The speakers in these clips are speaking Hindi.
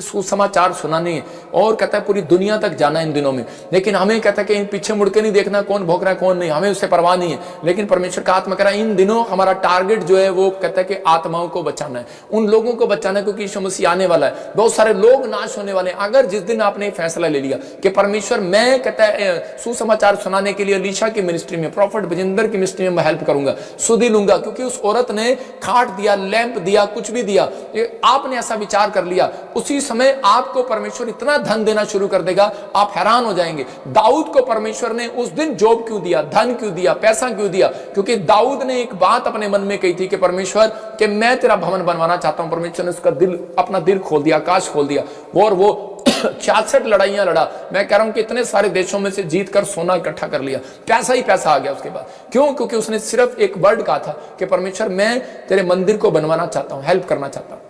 सुसमाचार सुनाने है और कहता है पूरी दुनिया तक जाना इन दिनों में। लेकिन हमें कहता है कि पीछे मुड़ के नहीं देखना कौन भोग रहा है कौन नहीं, हमें उससे परवाह नहीं है। लेकिन परमेश्वर का आत्मा कह रहा है इन दिनों हमारा टारगेट जो है वो कहता है कि आत्माओं को बचाना है, उन लोगों को बचाना है, क्योंकि यीशु मसीह आने वाला है, बहुत सारे लोग नाश होने वाले हैं। अगर जिस दिन आपने फैसला ले लिया कि परमेश्वर मैं कहता है सुसमाचार सुनाने के लिए अलीशा की मिनिस्ट्री में, प्रॉफिट बजिंदर की मिनिस्ट्री में मैं हेल्प करूंगा, सुधी लूंगा, क्योंकि उस औरत ने खाट दिया, लैंप दिया, कुछ भी दिया, आपने ऐसा विचार कर लिया, उसी समय आपको परमेश्वर इतना धन देना शुरू कर देगा, आप हैरान हो जाएंगे। दाऊद को परमेश्वर ने उस दिन जॉब क्यों दिया, धन क्यों दिया, पैसा क्यों दिया? क्योंकि दाऊद ने एक बात अपने मन में कही थी कि परमेश्वर कि मैं तेरा भवन बनवाना चाहता हूं। परमेश्वर ने उसका दिल, अपना दिल खोल दिया, आकाश खोल दिया, और वो 66 लड़ाइयां लड़ा। मैं कह रहा हूं कि इतने सारे देशों में से जीत कर सोना इकट्ठा कर लिया, पैसा ही पैसा आ गया उसके बाद। क्यों? क्योंकि उसने सिर्फ एक वर्ड कहा था कि परमेश्वर मैं तेरे मंदिर को बनवाना चाहता हूं, हेल्प करना चाहता हूं।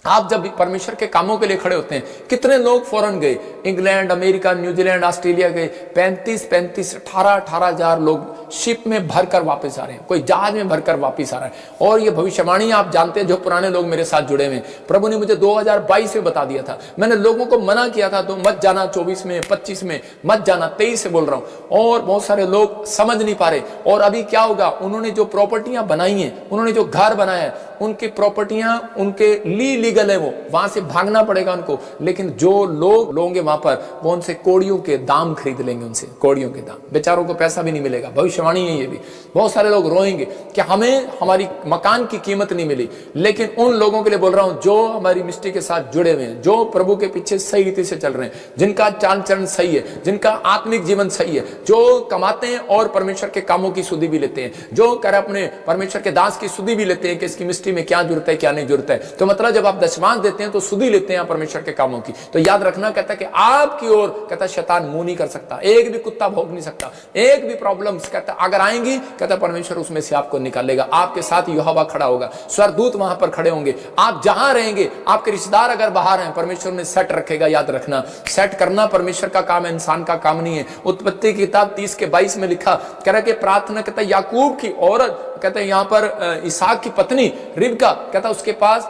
आप जब परमेश्वर के कामों के लिए खड़े होते हैं, कितने लोग फॉरेन गए, इंग्लैंड, अमेरिका, न्यूजीलैंड, ऑस्ट्रेलिया गए, 18,000 लोग शिप में भरकर वापस आ रहे हैं, कोई जहाज में भरकर वापस आ रहा है। और ये भविष्यवाणी आप जानते हैं, जो पुराने लोग मेरे साथ जुड़े हुए, प्रभु ने मुझे 2022 में बता दिया था। मैंने लोगों को मना किया था तो मत जाना, 24 में, 25 में मत जाना, 23 से बोल रहा हूं, और बहुत सारे लोग समझ नहीं पा रहे। और अभी क्या होगा, उन्होंने जो प्रॉपर्टियां बनाई हैं, उन्होंने जो घर बनाया है, उनकी प्रॉपर्टियां उनके लीगल है, वो वहां से भागना पड़ेगा उनको। लेकिन जो लोग होंगे वहां पर, वो उनसे कोड़ियों के दाम खरीद लेंगे, उनसे कोड़ियों के दाम, बेचारों को पैसा भी नहीं मिलेगा। भविष्यवाणी है ये भी। बहुत सारे लोग रोएंगे कि हमें हमारी मकान की कीमत नहीं मिली। लेकिन उन लोगों के लिए बोल रहा हूं जो हमारी मिस्ट्री के साथ जुड़े हुए हैं, जो प्रभु के पीछे सही रीति से चल रहे हैं, जिनका चाल चरण सही है, जिनका आत्मिक जीवन सही है, जो कमाते हैं और परमेश्वर के कामों की सुधि भी लेते हैं, जो कर अपने परमेश्वर के दास की सुधि भी लेते हैं कि इसकी मिस्ट्री में क्या जरूरत है क्या नहीं जरूरत है। तो मतलब जब आप दशमांश देते हैं तो सुधि लेते हैं परमेश्वर के कामों की। तो याद रखना, कहता है कि आपकी ओर कहता शैतान मुंह नहीं कर सकता, एक भी कुत्ता भोग नहीं सकता, एक भी प्रॉब्लम्स कहता अगर आएंगी, कहता परमेश्वर उसमें से आपको निकालेगा। आपके साथ यहोवा खड़ा होगा, स्वर्गदूत वहां पर खड़े होंगे, आप जहां रहेंगे, आपके रिश्तेदार अगर बाहर हैं, परमेश्वर ने सेट रखेगा। याद रखना, सेट करना परमेश्वर का काम है, इंसान का काम नहीं है। उत्पत्ति की किताब 30 के 22 में लिखा, कह रहा कि प्रार्थना, कहता याकूब की औरत, कहते हैं यहां पर इसहाक की पत्नी रिबका, कहता उसके पास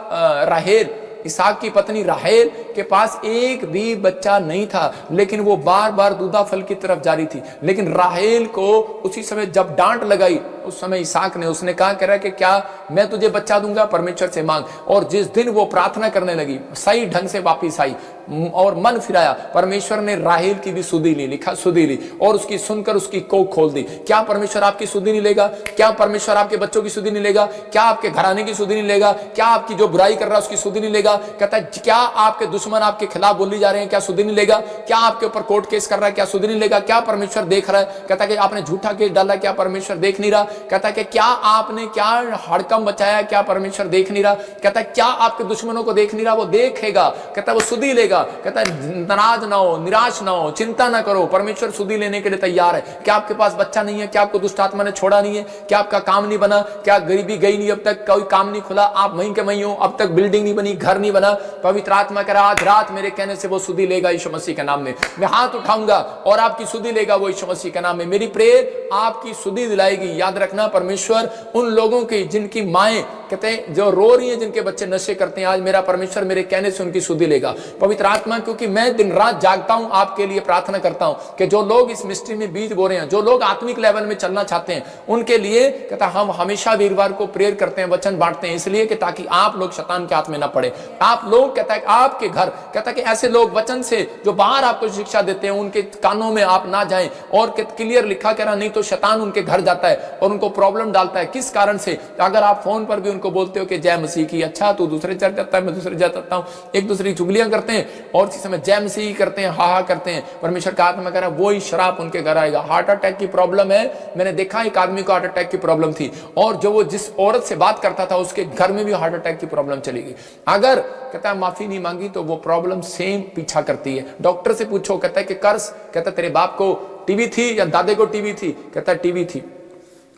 राहेल, इसहाक की पत्नी राहेल के पास एक भी बच्चा नहीं था, लेकिन वो बार बार दूधा फल की तरफ जारी थी। लेकिन राहेल को उसी समय जब डांट लगाई, उस समय इसहाक ने, उसने कहा, कह रहा कि क्या मैं तुझे बच्चा दूंगा, परमेश्वर से मांग। और जिस दिन वो प्रार्थना करने लगी, सही ढंग से वापिस आई और मन फिराया, परमेश्वर ने राहेल की भी सुधि ली, लिखा सुधि ली, और उसकी सुनकर उसकी कोख खोल दी। क्या परमेश्वर आपकी सुधि नहीं लेगा? क्या परमेश्वर आपके बच्चों की सुधि नहीं लेगा? क्या आपके घराने की सुधि नहीं लेगा? क्या आपकी जो बुराई कर रहा है उसकी सुधि नहीं लेगा? कहता है क्या आपके दुश्मन आपके खिलाफ बोली जा रहे हैं, क्या सुधि नहीं लेगा? क्या आपके ऊपर कोर्ट केस कर रहा है, क्या सुधि नहीं लेगा? क्या परमेश्वर देख रहा है? कहता है कि आपने झूठा केस डाला, क्या परमेश्वर देख नहीं रहा? कहता है कि क्या आपने क्या हड़कम बचाया, क्या परमेश्वर देख नहीं रहा? कहता है क्या आपके दुश्मनों को देख नहीं रहा? वो देखेगा, कहता है वो सुधि लेगा। कहता है नाराज ना हो, निराश ना हो, चिंता ना करो, परमेश्वर सुधि लेने के लिए तैयार है। क्या आपके पास बच्चा नहीं है? क्या आपको दुष्ट आत्मा ने छोड़ा नहीं है? क्या आपका काम नहीं बना? क्या गरीबी गई नहीं, अब तक कोई काम नहीं खुला, आप वहीं के वहीं हो, अब तक बिल्डिंग नहीं बनी, घर नहीं बना? पवित्र आत्मा कह रहा आज रात मेरे कहने से वो सुधि लेगा यीशु मसीह के नाम में। मैं हाथ उठाऊंगा और आपकी सुधि लेगा वो यीशु मसीह के नाम में। मेरी प्रेयर आपकी सुधि दिलाएगी। याद रखना, परमेश्वर उन लोगों की जिनकी माएं कहते हैं जो रो रही हैं, जिनके बच्चे नशे करते हैं, आज मेरा परमेश्वर मेरे कहने से उनकी सुधि लेगा। पवित्र आत्मा, क्योंकि मैं दिन रात जागता हूं, आपके लिए प्रार्थना करता हूं कि जो लोग इस मिस्ट्री में बीज बो रहे हैं, जो लोग आत्मिक लेवल में चलना चाहते हैं, उनके लिए कहता हम हमेशा वीरवार को प्रेयर करते हैं, वचन बांटते हैं, इसलिए कि ताकि आप लोग शैतान के हाथ में ना पड़े। आप लोग कहता है आपके घर, कहता है कि ऐसे लोग वचन से जो बाहर आपको शिक्षा देते हैं, उनके कानों में आप ना जाएं। और क्लियर लिखा कह रहा, नहीं तो शैतान उनके घर जाता है और उनको प्रॉब्लम डालता है। किस कारण से? अगर आप फोन पर भी उनको बोलते हो कि जय मसीह की, अच्छा तू दूसरे चर्च जाता है, मैं दूसरे जाता हूं, एक दूसरे की चुगलियां करते हैं और इसी समय जय मसीह करते हैं, हा हा करते हैं, परमेश्वर का आत्मा कह रहा है वही शराब उनके घर आएगा। हार्ट अटैक की प्रॉब्लम है, मैंने देखा एक आदमी को हार्ट अटैक की प्रॉब्लम थी, और जो वो जिस औरत से बात करता था उसके घर में भी हार्ट अटैक की प्रॉब्लम चली गई। अगर कहता है माफी नहीं मांगी तो वो प्रॉब्लम सेम पीछा करती है। डॉक्टर से पूछो, कहता है कि कर्ज, कहता तेरे बाप को टीवी थी या दादे को टीवी थी? कहता है टीवी थी।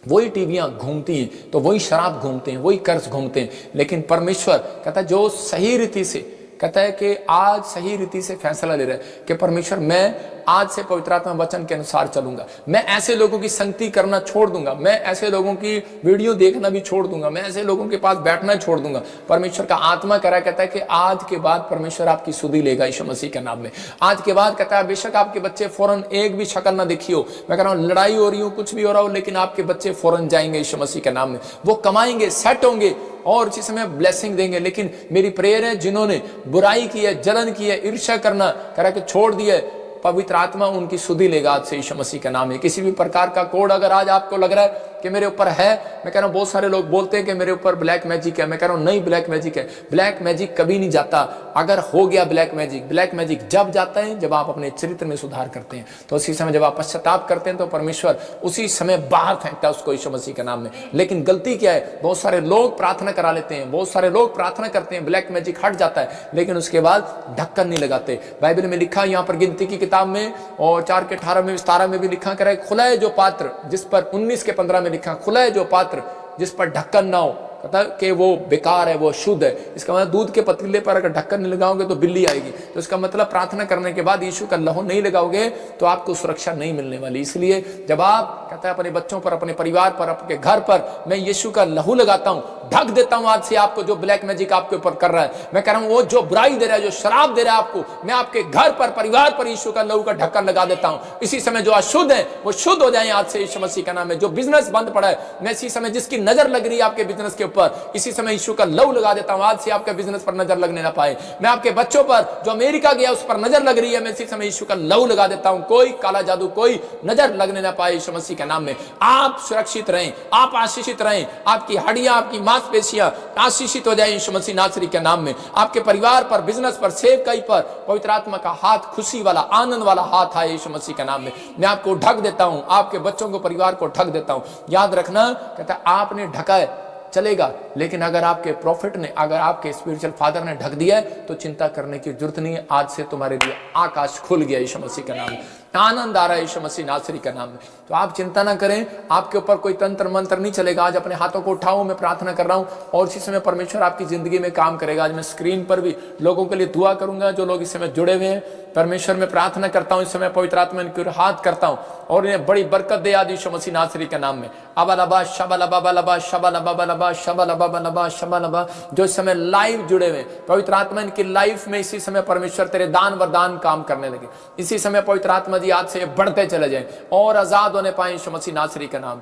वही टीवियां घूमती हैं तो वही शराब घूमते हैं, वही कर्ज घूमते हैं। लेकिन परमेश्वर कहता है जो सही रीति से, कहता है कि आज सही रीति से फैसला ले रहा है कि परमेश्वर मैं आज से पवित्र आत्मा वचन के अनुसार चलूंगा, मैं ऐसे लोगों की संगति करना छोड़ दूंगा, मैं ऐसे लोगों की वीडियो देखना भी छोड़ दूंगा, मैं ऐसे लोगों के पास बैठना छोड़ दूंगा। परमेश्वर का आत्मा कहता है कि आज के बाद परमेश्वर आपकी सुधि लेगा यीशु मसीह के नाम में। आज के बाद कहता है बेशक आपके बच्चे फौरन एक भी शक्ल ना देखी हो, मैं कह रहा हूं लड़ाई हो रही हो, कुछ भी हो रहा हो, लेकिन आपके बच्चे फौरन जाएंगे यीशु मसीह के नाम में, वो कमाएंगे, सेट होंगे और इसी समय ब्लेसिंग देंगे। लेकिन मेरी प्रेयर है जिन्होंने बुराई की है, जलन की है, ईर्ष्या करना कह रहा कि छोड़ दिया, पवित्र आत्मा उनकी सुधि लेगा आज से यीशु मसीह के नाम में। किसी भी प्रकार का कोड अगर आज आपको लग रहा है कि मेरे ऊपर है, मैं कह रहा हूं बहुत सारे लोग बोलते हैं कि मेरे ऊपर ब्लैक मैजिक है, मैं कह रहा हूं नहीं, ब्लैक मैजिक है। ब्लैक मैजिक कभी नहीं जाता। अगर हो गया ब्लैक मैजिक जब जाता है जब आप अपने चरित्र में सुधार करते हैं, तो उसी समय जब आप पश्चाताप करते हैं तो परमेश्वर उसी समय बाहर फेंकता है उसको यीशु मसीह के नाम में। लेकिन गलती क्या है, बहुत सारे लोग प्रार्थना करा लेते हैं, बहुत सारे लोग प्रार्थना करते हैं, ब्लैक मैजिक हट जाता है, लेकिन उसके बाद ढक्कन नहीं लगाते। बाइबल में लिखा, यहाँ पर गिनती की किताब में और 4:18 में 17 में भी लिखा कर है, खुला है जो पात्र जिस पर 19 के 15 में लिखा, खुला है जो पात्र जिस पर ढक्कन ना हो, कहता है कि वो बेकार है, वो शुद्ध है। इसका मतलब दूध के पतीले पर अगर ढक्कन नहीं लगाओगे तो बिल्ली आएगी। तो इसका मतलब प्रार्थना करने के बाद यीशु का लहू नहीं लगाओगे तो आपको सुरक्षा नहीं मिलने वाली। इसलिए जब आप कहता है अपने बच्चों पर, अपने परिवार पर, अपने घर पर मैं यीशु का लहू लगाता हूं, ढक देता हूं आज से आपको जो ब्लैक मैजिक आपके ऊपर कर रहा है। मैं कह रहा हूं वो जो बुराई दे रहा है, जो शराब दे रहा है आपको, मैं आपके घर पर, परिवार पर यीशु का लहू का ढक्कन लगा देता हूं। इसी समय जो अशुद्ध है वो शुद्ध हो जाए आज से यीशु मसीह का नाम है। जो बिजनेस बंद पड़ा है, मैं इसी समय जिसकी नजर लग रही है आपके बिजनेस के ऊपर, इसी समय यीशु का लहू लगा देता हूं, आज से आपके बिजनेस पर नजर लगने ना पाए। मैं आपके बच्चों पर जो अमेरिका गया उस पर नजर लग रही है, मैं इसी समय यीशु का लहू लगा देता हूं, कोई काला जादू, कोई नजर लगने ना पाए यीशु मसीह के नाम में। आप सुरक्षित रहें, आप आशीषित रहें, आपकी हड्डियां, आपकी मांसपेशियां आशीषित हो जाए यीशु मसीह नासरी के नाम में। आपके परिवार पर, बिजनेस पर, सेवकाई पर पवित्र आत्मा का हाथ, खुशी वाला, आनंद वाला हाथ आए यीशु मसीह के नाम में। मैं आपको ढक देता हूं, आपके बच्चों को, परिवार को ढक देता हूं। याद रखना, कहता है आपने ढका है चलेगा, लेकिन अगर आपके प्रॉफिट ने, अगर आपके स्पिरिचुअल फादर ने ढक दिया है तो चिंता करने की जरूरत नहीं है। आज से तुम्हारे लिए आकाश खुल गया यीशु मसीह के नाम में, आनंद आ रहा है यीशु मसीह नासरी के नाम में। तो आप चिंता ना करें, आपके ऊपर कोई तंत्र मंत्र नहीं चलेगा। आज अपने हाथों को उठाओ, मैं प्रार्थना कर रहा हूं और इसी समय परमेश्वर आपकी जिंदगी में काम करेगा। आज मैं स्क्रीन पर भी लोगों के लिए दुआ करूंगा जो लोग इस समय जुड़े हुए हैं। परमेश्वर में प्रार्थना करता हूं, इस समय पवित्र आत्मा इनके हाथ करता हूं और इन्हें बड़ी बरकत दे आज यीशु मसीह नासरी के नाम में। अबा शबा शबा, जो इस समय लाइव जुड़े हुए, पवित्र आत्मा इनकी लाइफ में इसी समय परमेश्वर तेरे दान वरदान काम करने लगे। इसी समय पवित्र आत्मा जी आज से बढ़ते चले जाएं और आजाद होने पाए यीशु मसीह नासरी का नाम।